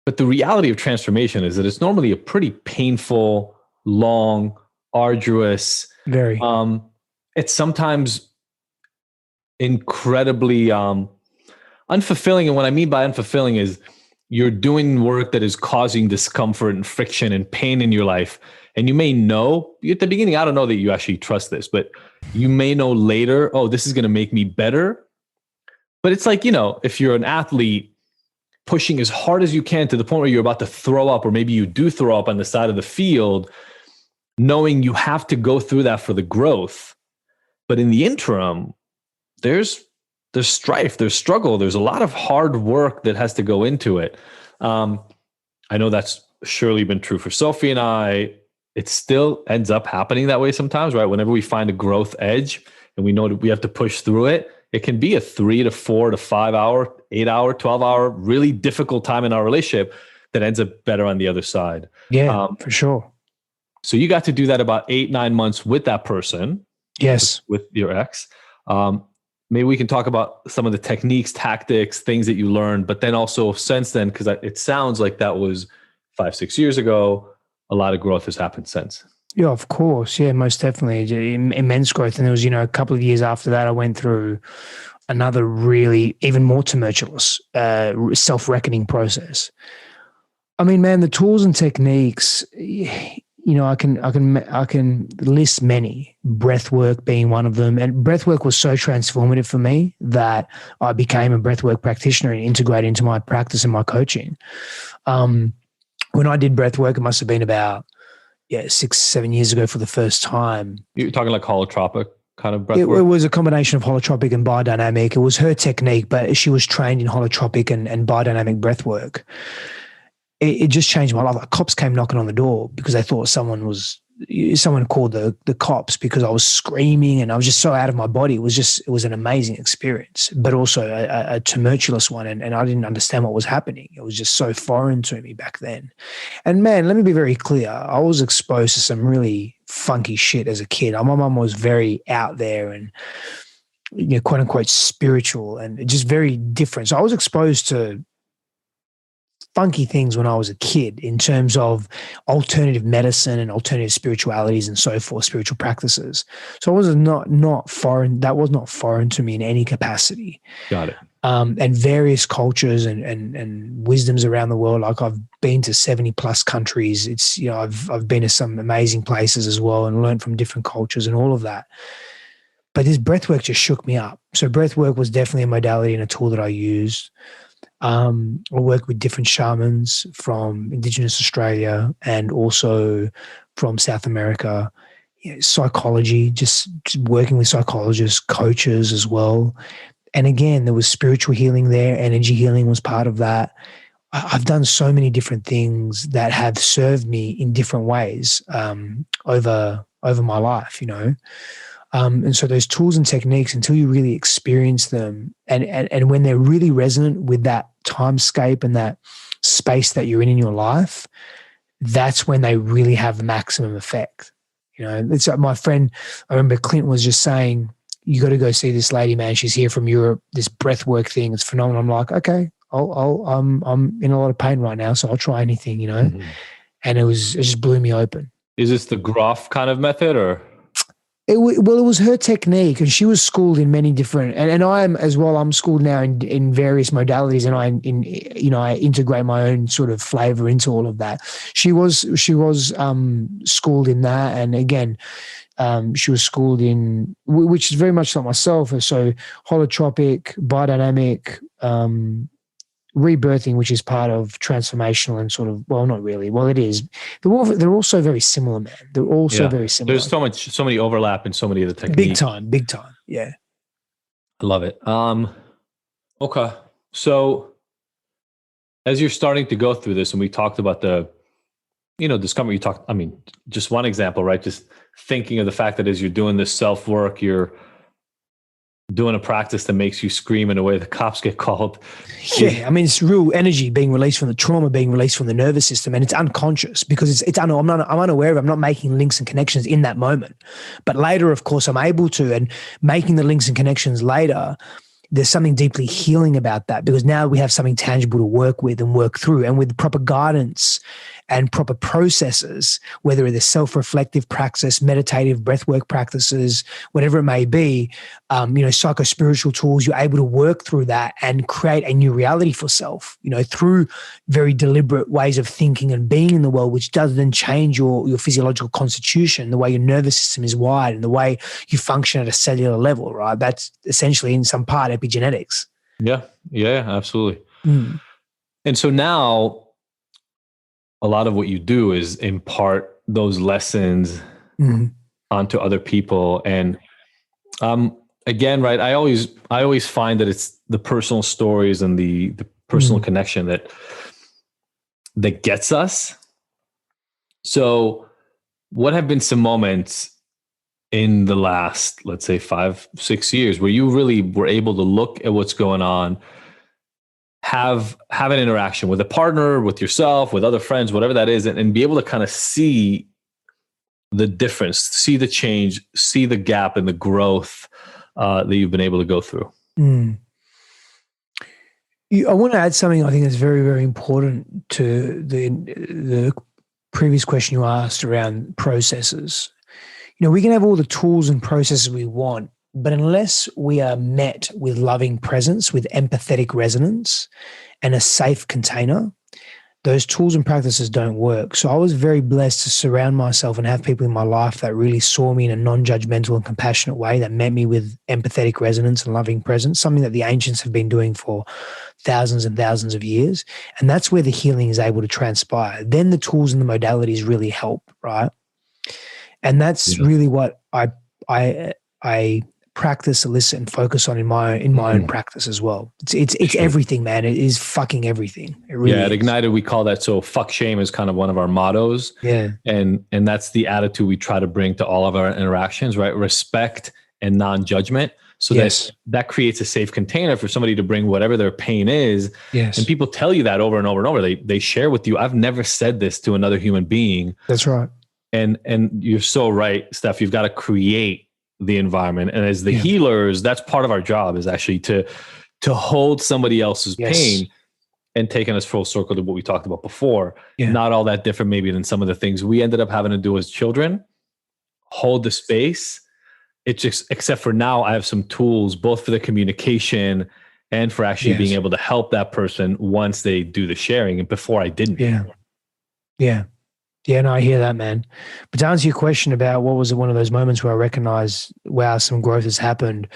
But the reality of transformation is that it's normally a pretty painful, long, arduous, very. It's sometimes incredibly unfulfilling. And what I mean by unfulfilling is you're doing work that is causing discomfort and friction and pain in your life. And you may know at the beginning, I don't know that you actually trust this, but you may know later, oh, this is going to make me better. But it's like, if you're an athlete pushing as hard as you can to the point where you're about to throw up, or maybe you do throw up on the side of the field, knowing you have to go through that for the growth. But in the interim, there's strife, there's struggle, there's a lot of hard work that has to go into it. I know that's surely been true for Sophie and I. It still ends up happening that way sometimes, right? Whenever we find a growth edge and we know that we have to push through it, it can be a 3 to 4 to 5 hour, 8 hour, 12 hour, really difficult time in our relationship that ends up better on the other side. Yeah, for sure. So you got to do that about 8-9 months with that person. Yes. With your ex. Maybe we can talk about some of the techniques, tactics, things that you learned, but then also since then, because it sounds like that was 5-6 years ago, a lot of growth has happened since. Yeah, of course. Yeah, most definitely. Immense growth. And there was, a couple of years after that, I went through another really even more tumultuous self-reckoning process. I mean, man, the tools and techniques, I can list many, breath work being one of them. And breath work was so transformative for me that I became a breath work practitioner and integrated into my practice and my coaching. When I did breath work, it must have been about 6-7 years ago for the first time. You're talking like holotropic kind of breath work? It was a combination of holotropic and biodynamic. It was her technique, but she was trained in holotropic and biodynamic breath work. It just changed my life. Like, cops came knocking on the door because they thought someone was someone called the cops because I was screaming and I was just so out of my body. It was an amazing experience, but also a tumultuous one. And I didn't understand what was happening. It was just so foreign to me back then. And man, let me be very clear. I was exposed to some really funky shit as a kid. My mum was very out there and, quote unquote spiritual and just very different. So I was exposed to funky things when I was a kid in terms of alternative medicine and alternative spiritualities and so forth, spiritual practices. So it was not foreign. That was not foreign to me in any capacity. Got it. And various cultures and wisdoms around the world. Like I've been to 70 plus countries. It's, I've been to some amazing places as well and learned from different cultures and all of that. But this breathwork just shook me up. So breathwork was definitely a modality and a tool that I used. I work with different shamans from Indigenous Australia and also from South America. Psychology, just working with psychologists, coaches as well. And again, there was spiritual healing there. Energy healing was part of that. I've done so many different things that have served me in different ways over my life, And so those tools and techniques, until you really experience them and when they're really resonant with that timescape and that space that you're in your life, that's when they really have maximum effect. It's like my friend, I remember Clint was just saying, you got to go see this lady, man. She's here from Europe, this breathwork thing. It's phenomenal. I'm like, okay, I'm in a lot of pain right now, so I'll try anything, Mm-hmm. And it just blew me open. Is this the Groff kind of method or? It was her technique, and she was schooled in many different, and I am as well. I'm schooled now in various modalities, and I integrate my own sort of flavor into all of that. She was schooled in that, and again, she was schooled in, which is very much like myself. So holotropic, biodynamic, rebirthing, which is part of transformational and sort of, well, not really. Well, it is. They're also very similar, man. They're also very similar. There's so many overlap in so many of the techniques. Big time. Yeah. I love it. Okay. So as you're starting to go through this, and we talked about the, discovery, just one example, right? Just thinking of the fact that as you're doing this self-work, you're doing a practice that makes you scream in a way the cops get called. Yeah, it's real energy being released from the trauma, being released from the nervous system, and it's unconscious because I'm unaware of it. I'm not making links and connections in that moment. But later, of course, I'm able to, and making the links and connections later, there's something deeply healing about that because now we have something tangible to work with and work through, and with proper guidance and proper processes, whether it is self-reflective practice, meditative breathwork practices, whatever it may be, psycho-spiritual tools, you're able to work through that and create a new reality for self, through very deliberate ways of thinking and being in the world, which does then change your physiological constitution, the way your nervous system is wired and the way you function at a cellular level, right? That's essentially in some part epigenetics. Yeah, absolutely. Mm. And so now, a lot of what you do is impart those lessons onto other people. And again, right, I always find that it's the personal stories and the personal connection that gets us. So what have been some moments in the last, let's say 5-6 years where you really were able to look at what's going on, have an interaction with a partner, with yourself, with other friends, whatever that is, and be able to kind of see the difference, see the change, see the gap and the growth that you've been able to go through? I want to add something I think that's very, very important to the previous question you asked around processes. We can have all the tools and processes we want, but unless we are met with loving presence, with empathetic resonance and a safe container, those tools and practices don't work. So I was very blessed to surround myself and have people in my life that really saw me in a non-judgmental and compassionate way, that met me with empathetic resonance and loving presence, something that the ancients have been doing for thousands and thousands of years. And that's where the healing is able to transpire. Then the tools and the modalities really help, right? And that's really what I practice, elicit, and focus on in my own practice as well. It's everything, man. It is fucking everything. It really at is. Ignited, we call that, so fuck shame is kind of one of our mottos. Yeah. And that's the attitude we try to bring to all of our interactions, right? Respect and non-judgment. So that creates a safe container for somebody to bring whatever their pain is. Yes. And people tell you that over and over and over. They share with you, I've never said this to another human being. That's right. And you're so right, Steph. You've got to create the environment. And as the healers, that's part of our job, is actually to hold somebody else's pain, and taking us full circle to what we talked about before. Not all that different maybe than some of the things we ended up having to do as children. Hold the space. It's just, except for now, I have some tools both for the communication and for actually being able to help that person once they do the sharing. And before I didn't. Yeah, no, I hear that, man. But to answer your question about what was one of those moments where I recognized, wow, some growth has happened,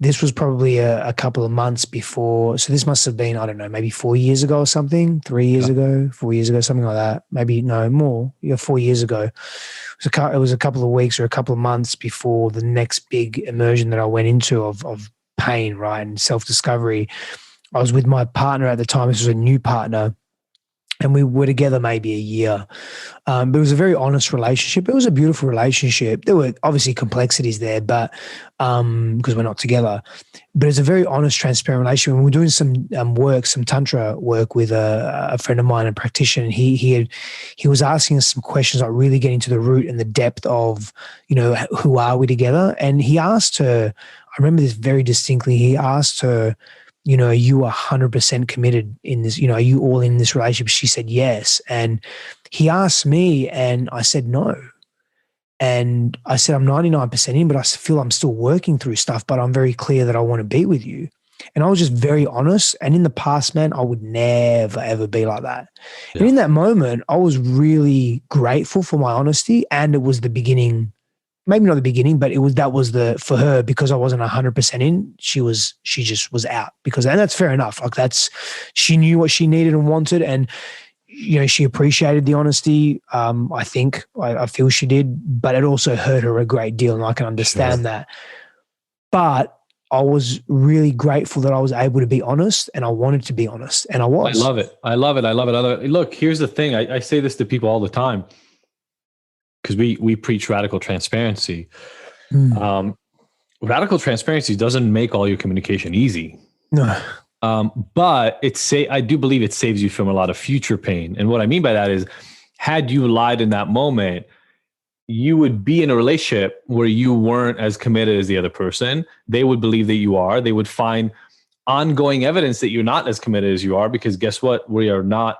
this was probably a couple of months before. So this must have been, I don't know, maybe 4 years ago or something, 3 years ago, 4 years ago, something like that. Maybe, no, more. 4 years ago. It was a couple of weeks or a couple of months before the next big immersion that I went into of pain, right, and self-discovery. I was with my partner at the time. This was a new partner. And we were together maybe a year. But it was a very honest relationship. It was a beautiful relationship. There were obviously complexities there, but because we're not together. But it's a very honest, transparent relationship. And we were doing some work, some tantra work with a friend of mine, a practitioner. And he was asking us some questions, like really getting to the root and the depth of, who are we together? And he asked her, I remember this very distinctly. He asked her, are you 100% committed in this? Are you all in this relationship? She said yes. And he asked me, and I said no. And I said, I'm 99% in, but I feel I'm still working through stuff, but I'm very clear that I want to be with you. And I was just very honest. And in the past, man, I would never, ever be like that. Yeah. And in that moment, I was really grateful for my honesty. And it was the beginning, maybe not the beginning, but for her, because I wasn't 100% in, she just was out, and that's fair enough. Like she knew what she needed and wanted. And, she appreciated the honesty. I feel she did, but it also hurt her a great deal. And I can understand that. But I was really grateful that I was able to be honest, and I wanted to be honest, and I was. I love it. Look, here's the thing. I say this to people all the time, because we preach radical transparency. Radical transparency doesn't make all your communication easy. No. But I do believe it saves you from a lot of future pain. And what I mean by that is, had you lied in that moment, you would be in a relationship where you weren't as committed as the other person. They would believe that you are. They would find ongoing evidence that you're not as committed as you are, because guess what? We're not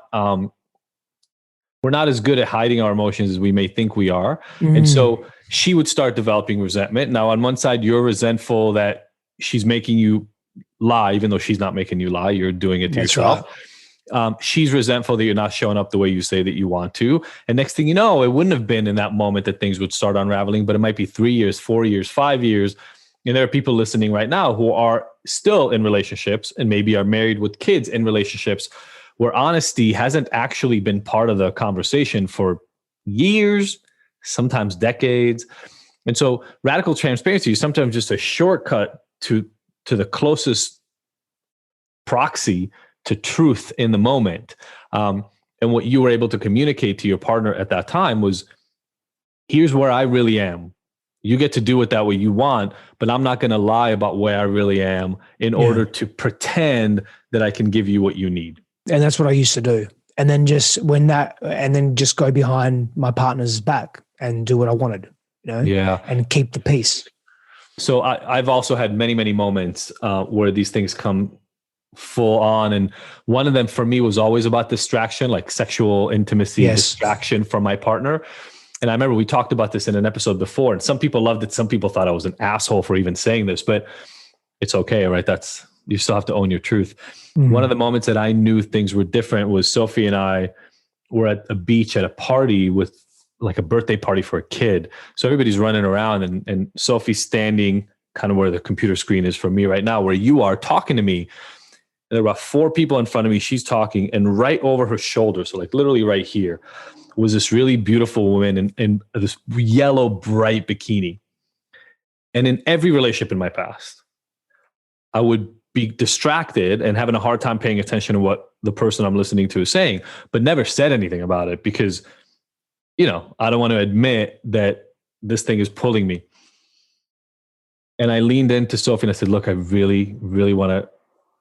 as good at hiding our emotions as we may think we are. And so she would start developing resentment. Now, on one side, you're resentful that she's making you lie, even though she's not making you lie. You're doing it to yourself. Right. She's resentful that you're not showing up the way you say that you want to. And next thing you know, it wouldn't have been in that moment that things would start unraveling, but it might be 3 years, 4 years, 5 years. And there are people listening right now who are still in relationships and maybe are married with kids in relationships where honesty hasn't actually been part of the conversation for years, sometimes decades. And so radical transparency is sometimes just a shortcut to the closest proxy to truth in the moment. And what you were able to communicate to your partner at that time was, here's where I really am. You get to do it that way you want, but I'm not going to lie about where I really am in order to pretend that I can give you what you need. And that's what I used to do. And then just go behind my partner's back and do what I wanted, and keep the peace. So I've also had many, many moments where these things come full on. And one of them for me was always about distraction, like sexual intimacy, distraction from my partner. And I remember we talked about this in an episode before, and some people loved it. Some people thought I was an asshole for even saying this, but it's okay, right? You still have to own your truth. Mm-hmm. One of the moments that I knew things were different was Sophie and I were at a beach at a party with like a birthday party for a kid. So everybody's running around and Sophie's standing kind of where the computer screen is for me right now, where you are talking to me. And there were about 4 people in front of me. She's talking, and right over her shoulder, so like literally right here, was this really beautiful woman in this yellow, bright bikini. And in every relationship in my past, I would be distracted and having a hard time paying attention to what the person I'm listening to is saying, but never said anything about it because, I don't want to admit that this thing is pulling me. And I leaned into Sophie and I said, look, I really, really want to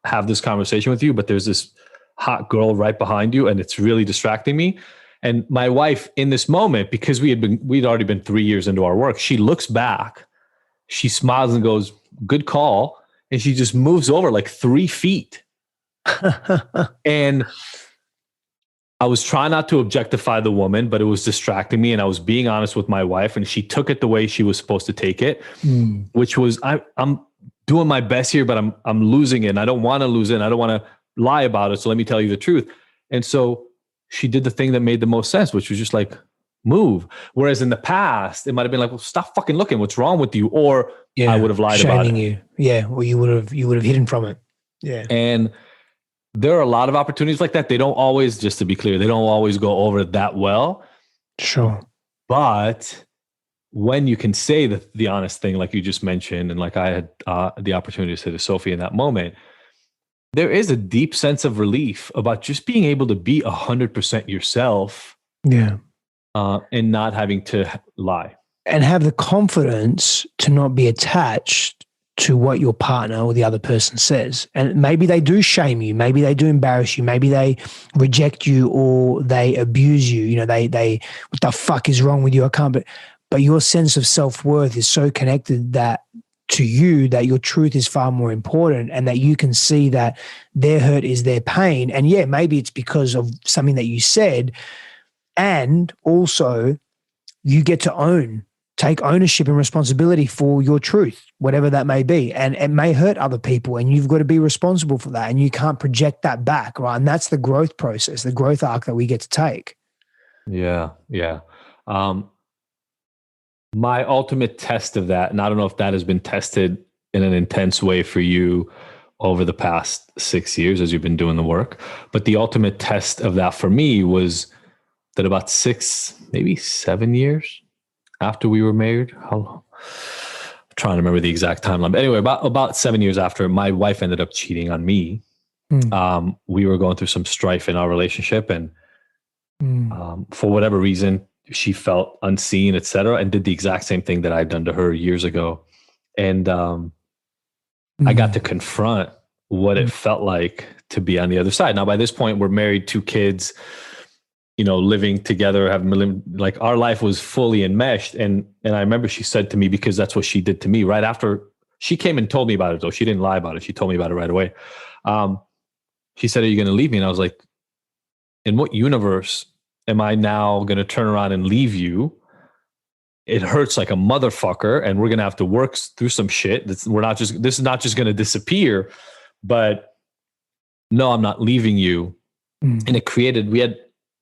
have this conversation with you, but there's this hot girl right behind you and it's really distracting me. And my wife in this moment, because we'd already been 3 years into our work, she looks back, she smiles and goes, good call. And she just moves over like 3 feet. And I was trying not to objectify the woman, but it was distracting me. And I was being honest with my wife and she took it the way she was supposed to take it, which was, I'm doing my best here, but I'm losing it. And I don't want to lose it. And I don't want to lie about it. So let me tell you the truth. And so she did the thing that made the most sense, which was just like, move. Whereas in the past, it might've been like, well, stop fucking looking. What's wrong with you? Or I would have lied about it. You. Yeah. Or you would have hidden from it. Yeah. And there are a lot of opportunities like that. They don't always, just to be clear, they don't always go over that well. Sure. But when you can say the honest thing, like you just mentioned, and like I had the opportunity to say to Sophie in that moment, there is a deep sense of relief about just being able to be 100% yourself. Yeah. And not having to lie. And have the confidence to not be attached to what your partner or the other person says. And maybe they do shame you. Maybe they do embarrass you. Maybe they reject you or they abuse you. They what the fuck is wrong with you? I can't, but your sense of self-worth is so connected that to you that your truth is far more important and that you can see that their hurt is their pain. And yeah, maybe it's because of something that you said. And also you get to take ownership and responsibility for your truth, whatever that may be. And it may hurt other people and you've got to be responsible for that and you can't project that back, right? And that's the growth process, the growth arc that we get to take. Yeah. Yeah. My ultimate test of that, and I don't know if that has been tested in an intense way for you over the past 6 years as you've been doing the work, but the ultimate test of that for me was that about 6, maybe 7 years after we were married, I'm trying to remember the exact timeline. But anyway, about 7 years after, my wife ended up cheating on me. We were going through some strife in our relationship, and for whatever reason, she felt unseen, etc., and did the exact same thing that I'd done to her years ago. And I got to confront what it felt like to be on the other side. Now, by this point, we're married, 2 kids. Living together, like our life was fully enmeshed. And I remember she said to me, because that's what she did to me right after she came and told me about it, though. She didn't lie about it. She told me about it right away. She said, are you going to leave me? And I was like, in what universe am I now going to turn around and leave you? It hurts like a motherfucker. And we're going to have to work through some shit. This is not just going to disappear, but no, I'm not leaving you. And we had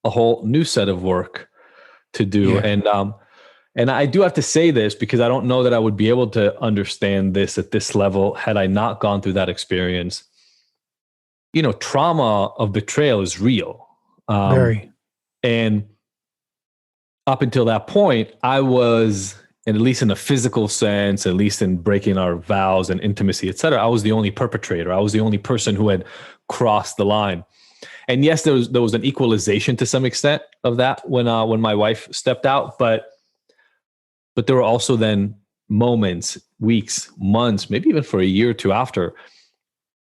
a whole new set of work to do. Yeah. And I do have to say this because I don't know that I would be able to understand this at this level had I not gone through that experience. Trauma of betrayal is real. Very. And up until that point, I was, and at least in a physical sense, at least in breaking our vows and intimacy, et cetera, I was the only perpetrator. I was the only person who had crossed the line. And yes, there was an equalization to some extent of that when my wife stepped out, but there were also then moments, weeks, months, maybe even for a year or two after,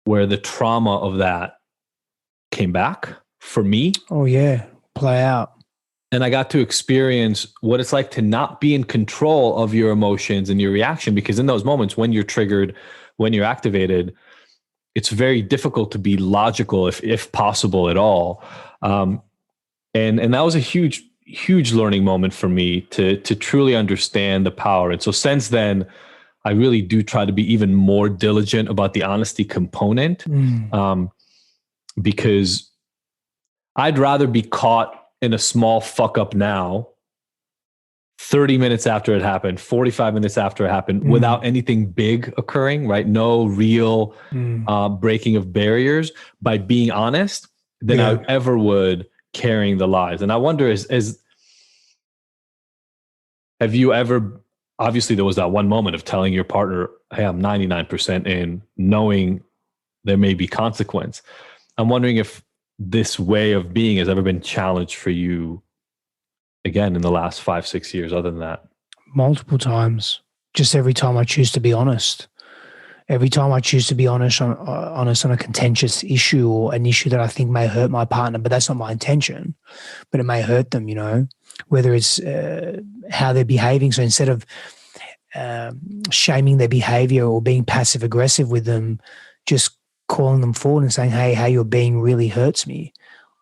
where the trauma of that came back for me. Oh yeah, play out. And I got to experience what it's like to not be in control of your emotions and your reaction, because in those moments when you're triggered, when you're activated, it's very difficult to be logical, if possible at all. And that was a huge, huge learning moment for me to truly understand the power. And so since then, I really do try to be even more diligent about the honesty component, because I'd rather be caught in a small fuck up now, 30 minutes after it happened, 45 minutes after it happened, without anything big occurring, right? No real breaking of barriers, by being honest than I ever would carrying the lies. And I wonder, have you ever obviously there was that one moment of telling your partner, hey, I'm 99% in, knowing there may be consequence. I'm wondering if this way of being has ever been challenged for you again in the last 5-6 years, other than that. Multiple times. Just every time I choose to be honest. Every time I choose to be honest on a contentious issue or an issue that I think may hurt my partner, but that's not my intention, but it may hurt them, whether it's how they're behaving. So instead of shaming their behavior or being passive aggressive with them, just calling them forward and saying, hey, how you're being really hurts me,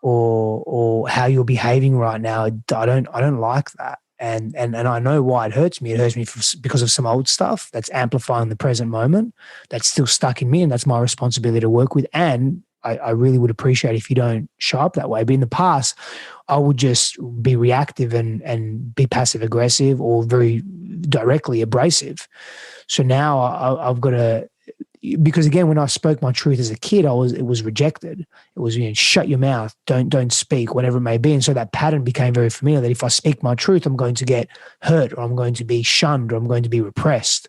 or how you're behaving right now, I don't like that. And I know why it hurts me. It hurts me because of some old stuff that's amplifying the present moment that's still stuck in me, and that's my responsibility to work with. And I really would appreciate if you don't show up that way. But in the past, I would just be reactive and be passive aggressive or very directly abrasive. So now I've got to, because again, when I spoke my truth as a kid, it was rejected. It was, shut your mouth, don't speak, whatever it may be. And so that pattern became very familiar, that if I speak my truth, I'm going to get hurt, or I'm going to be shunned, or I'm going to be repressed.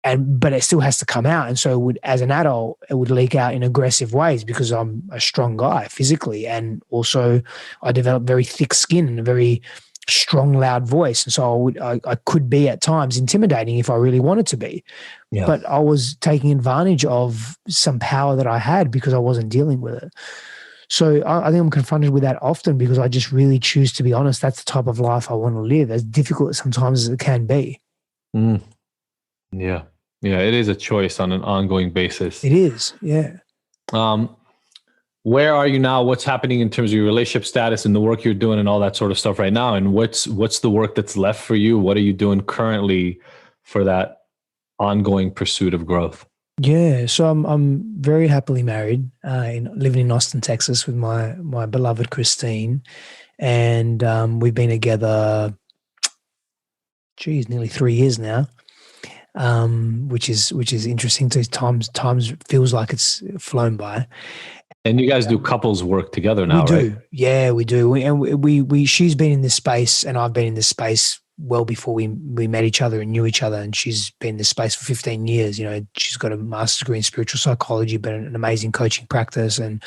But it still has to come out. And so as an adult, it would leak out in aggressive ways because I'm a strong guy physically. And also I developed very thick skin and a very strong, loud voice. And so I could be at times intimidating if I really wanted to be. Yeah. But I was taking advantage of some power that I had because I wasn't dealing with it. So I think I'm confronted with that often because I just really choose to be honest. That's the type of life I want to live, as difficult sometimes as it can be. Mm. Yeah. Yeah, it is a choice on an ongoing basis. It is, yeah. Where are you now? What's happening in terms of your relationship status and the work you're doing and all that sort of stuff right now? And what's the work that's left for you? What are you doing currently for that ongoing pursuit of growth? Yeah, so I'm very happily married, living in Austin, Texas, with my beloved Christine, and we've been together, nearly 3 years now. Which is interesting. So times feels like it's flown by. And you guys do couples work together now, we do. Right? Yeah, we do. We she's been in this space, and I've been in this space well before we met each other and knew each other. And she's been in this space for 15 years. She's got a master's degree in spiritual psychology, but an amazing coaching practice, and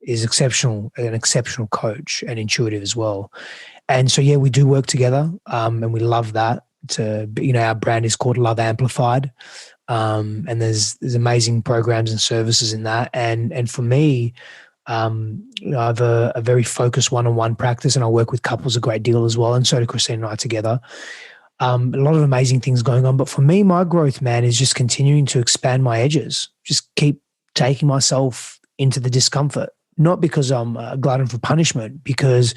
is an exceptional coach and intuitive as well. And so, yeah, we do work together, and we love that. Our brand is called Love Amplified, and there's amazing programs and services in that. And for me, I have a very focused one-on-one practice, and I work with couples a great deal as well. And so do Christine and I together. A lot of amazing things going on. But for me, my growth, man, is just continuing to expand my edges. Just keep taking myself into the discomfort. Not because I'm a glutton for punishment, because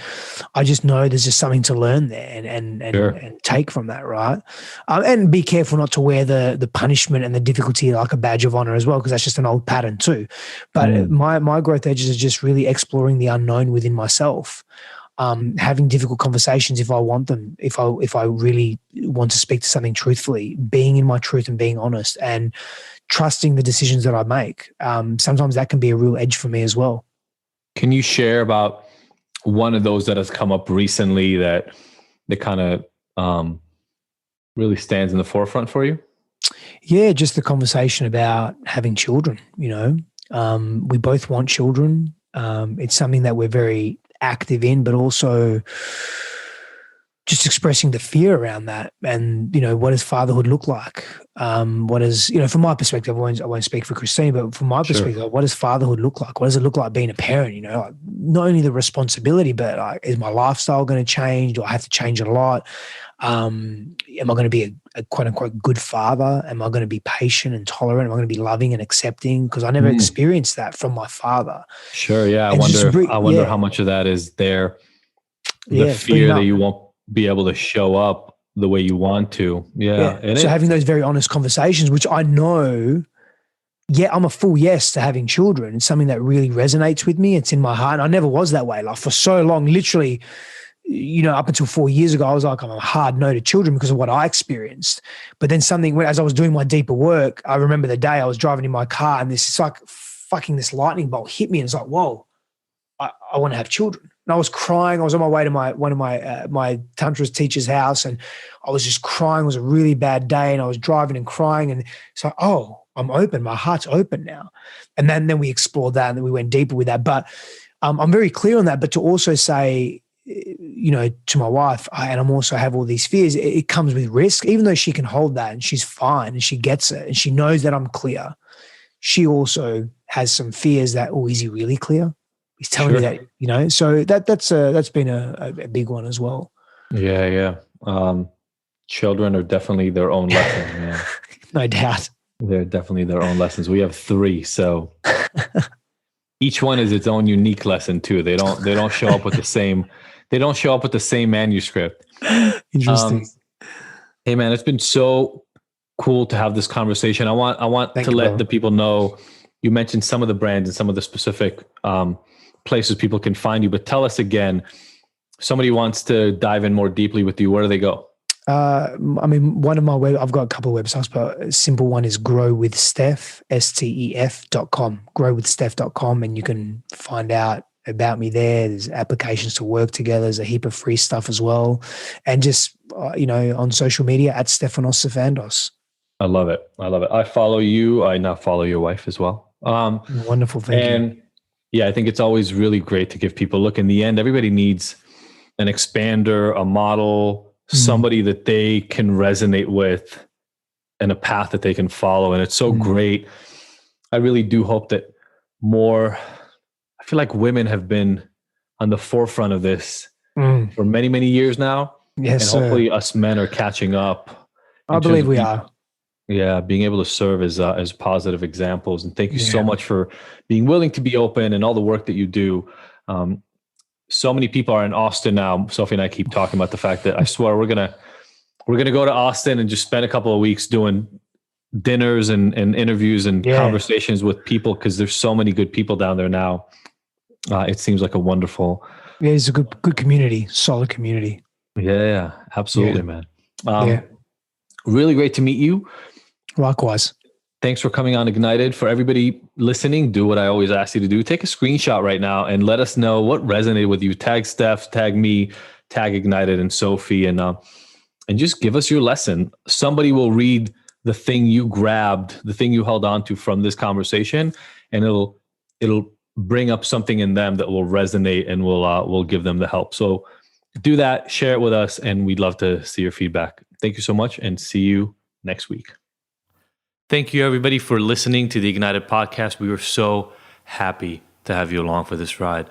I just know there's just something to learn there and take from that, right? And be careful not to wear the punishment and the difficulty like a badge of honor as well, because that's just an old pattern too. But my growth edges are just really exploring the unknown within myself, having difficult conversations if I want them, if I really want to speak to something truthfully, being in my truth and being honest, and trusting the decisions that I make. Sometimes that can be a real edge for me as well. Can you share about one of those that has come up recently that kind of really stands in the forefront for you? Yeah, just the conversation about having children. We both want children. It's something that we're very active in, but also just expressing the fear around that. And, what does fatherhood look like? What is, from my perspective, I won't speak for Christine, but from my perspective, what does fatherhood look like? What does it look like being a parent? Not only the responsibility, but is my lifestyle going to change? Do I have to change a lot? Am I going to be a quote unquote good father? Am I going to be patient and tolerant? Am I going to be loving and accepting? Because I never experienced that from my father. Sure. Yeah. I wonder how much of that is there. The fear that you won't be able to show up the way you want to. Yeah. So having those very honest conversations, which I know, I'm a full yes to having children. It's something that really resonates with me. It's in my heart. And I never was that way. Like for so long, literally, up until 4 years ago, I was like, I'm a hard no to children because of what I experienced. But then as I was doing my deeper work, I remember the day I was driving in my car and this lightning bolt hit me. And it's like, whoa, I want to have children. And I was crying. I was on my way to one of my tantra teacher's house, and I was just crying. It was a really bad day, and I was driving and crying. And so, I'm open. My heart's open now. And then we explored that, and then we went deeper with that. But I'm very clear on that. But to also say, to my wife, and I'm also have all these fears, it comes with risk. Even though she can hold that and she's fine and she gets it and she knows that I'm clear, she also has some fears that, is he really clear? He's telling me that, so that's been a big one as well. Yeah. Children are definitely their own lesson. Yeah. No doubt. They're definitely their own lessons. We have 3, so each one is its own unique lesson too. They don't show up with the same. They don't show up with the same manuscript. Interesting. Hey man, it's been so cool to have this conversation. I want to let the people know. You mentioned some of the brands and some of the specific places people can find you, but tell us again. Somebody wants to dive in more deeply with you. Where do they go? One of my I've got a couple of websites, but a simple one is growwithstef, STEF.com, growwithstef.com. And you can find out about me there. There's applications to work together. There's a heap of free stuff as well. And just, on social media at Stefanos Sifandos. I love it. I follow you. I now follow your wife as well. Wonderful. Thank you. Yeah, I think it's always really great to give people, look, in the end, everybody needs an expander, a model, somebody that they can resonate with, and a path that they can follow. And it's so great. I really do hope that more, I feel like women have been on the forefront of this for many, many years now. Yes, and hopefully us men are catching up. I believe we are. Yeah, being able to serve as positive examples. And thank you so much for being willing to be open and all the work that you do. So many people are in Austin now. Sophie and I keep talking about the fact that I swear we're gonna go to Austin and just spend a couple of weeks doing dinners and interviews and conversations with people, because there's so many good people down there now. It seems like a wonderful. Yeah, it's a good community, solid community. Yeah, absolutely, man. Really great to meet you. Likewise. Thanks for coming on Ignited. For everybody listening, do what I always ask you to do. Take a screenshot right now and let us know what resonated with you. Tag Stef, tag me, tag Ignited and Sophie, and just give us your lesson. Somebody will read the thing you grabbed, the thing you held on to from this conversation, and it'll bring up something in them that will resonate, and will give them the help. So do that, share it with us, and we'd love to see your feedback. Thank you so much, and see you next week. Thank you, everybody, for listening to the Ignited Podcast. We were so happy to have you along for this ride.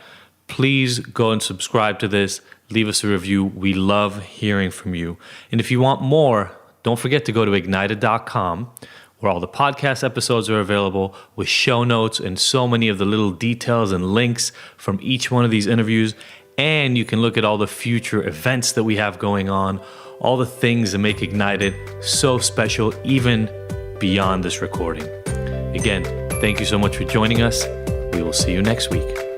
Please go and subscribe to this. Leave us a review. We love hearing from you. And if you want more, don't forget to go to ignited.com, where all the podcast episodes are available with show notes and so many of the little details and links from each one of these interviews. And you can look at all the future events that we have going on, all the things that make Ignited so special, even beyond this recording. Again, thank you so much for joining us. We will see you next week.